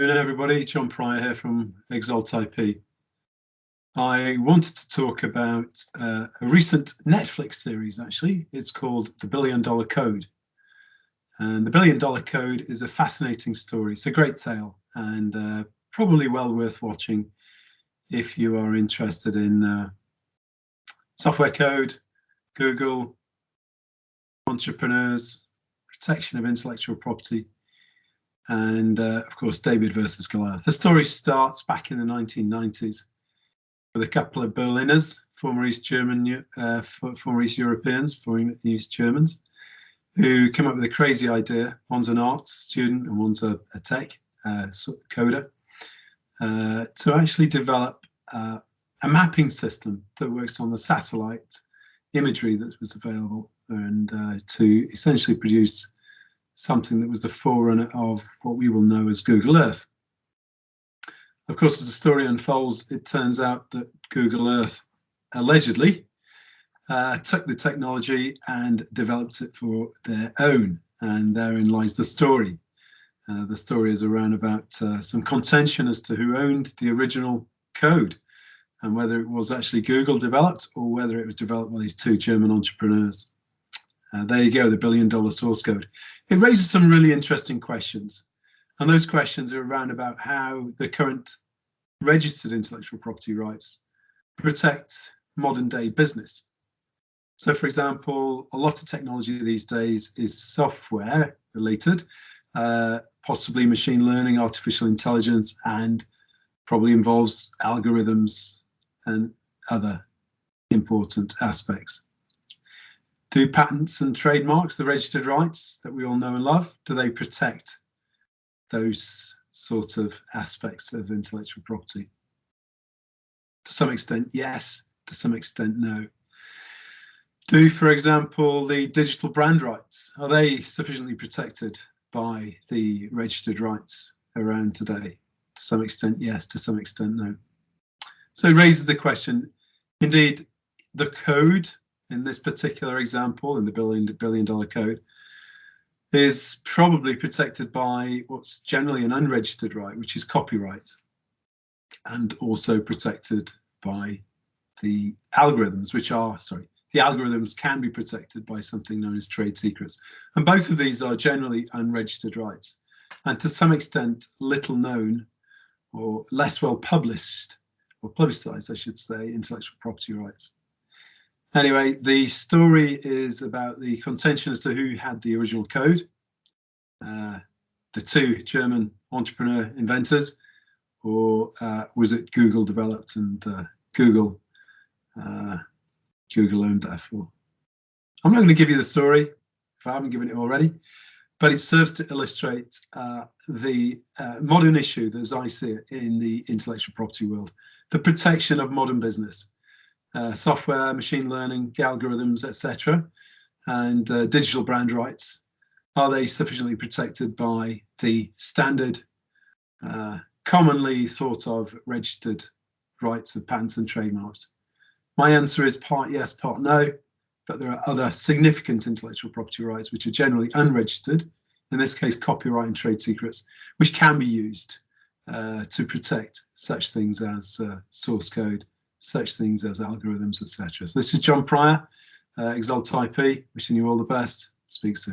Hello everybody, John Pryor here from Exalt IP. I wanted to talk about a recent Netflix series, actually. It's called The $1 Billion Code. And The $1 Billion Code is a fascinating story. It's a great tale and probably well worth watching if you are interested in software code, Google, entrepreneurs, protection of intellectual property, and of course David versus Goliath. The story starts back in the 1990s with a couple of Berliners, former East Europeans, former East Germans, who came up with a crazy idea. One's an art student and one's a tech coder, to actually develop a mapping system that works on the satellite imagery that was available, and to essentially produce something that was the forerunner of what we will know as Google Earth. Of course, as the story unfolds, it turns out that Google Earth allegedly took the technology and developed it for their own, and therein lies the story. The story is around about some contention as to who owned the original code and whether it was actually Google developed or whether it was developed by these two German entrepreneurs. There you go, the $1 billion source code. It raises some really interesting questions. And those questions are around about how the current registered intellectual property rights protect modern day business. So for example, a lot of technology these days is software related, possibly machine learning, artificial intelligence, and probably involves algorithms and other important aspects. Do patents and trademarks, the registered rights that we all know and love, do they protect those sorts of aspects of intellectual property? To some extent, yes. To some extent, no. Do, for example, the digital brand rights, are they sufficiently protected by the registered rights around today? To some extent, yes. To some extent, no. So it raises the question, indeed, the code in this particular example, in the $1 billion code, is probably protected by what's generally an unregistered right, which is copyright, and also protected by the algorithms, the algorithms can be protected by something known as trade secrets. And both of these are generally unregistered rights, and to some extent little known or less well published, or publicized, I should say, intellectual property rights. Anyway, the story is about the contention as to who had the original code. The two German entrepreneur inventors, or was it Google developed and Google owned therefore? I'm not going to give you the story if I haven't given it already, but it serves to illustrate the modern issue, as I see it, in the intellectual property world, the protection of modern business. Software, machine learning, algorithms, etc., and digital brand rights, are they sufficiently protected by the standard, commonly thought of registered rights of patents and trademarks? My answer is part yes, part no, but there are other significant intellectual property rights which are generally unregistered, in this case copyright and trade secrets, which can be used to protect such things as source code, such things as algorithms, etc. So this is John Pryor, Exalt IP, wishing you all the best. Speak soon.